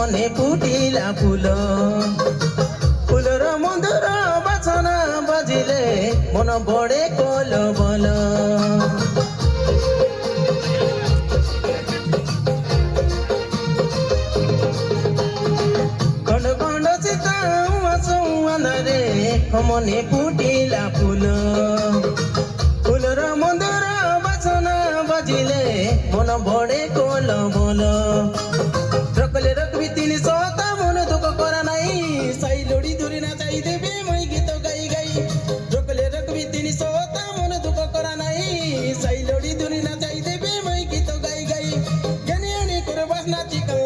मने फुटिला full full र मधुर बचन बजिले मन बढे कोल बल खण्ड खण्ड चिताउँछौ अन्धरे मने फुटिला फुल फुल र मधुर बचन बजिले मन बढे कोल बल रकले रकबी तिनी सोता मन दुख करा नहीं साई लोड़ी दूरी ना चाहिए देवे मैं गीत गाई गाई रकले रकबी तिनी सोता मन दुख करा नहीं साई लोड़ी दूरी ना चाहिए देवे मैं गीत गाई गाई ज्ञानी कुरबास नाची कल्ला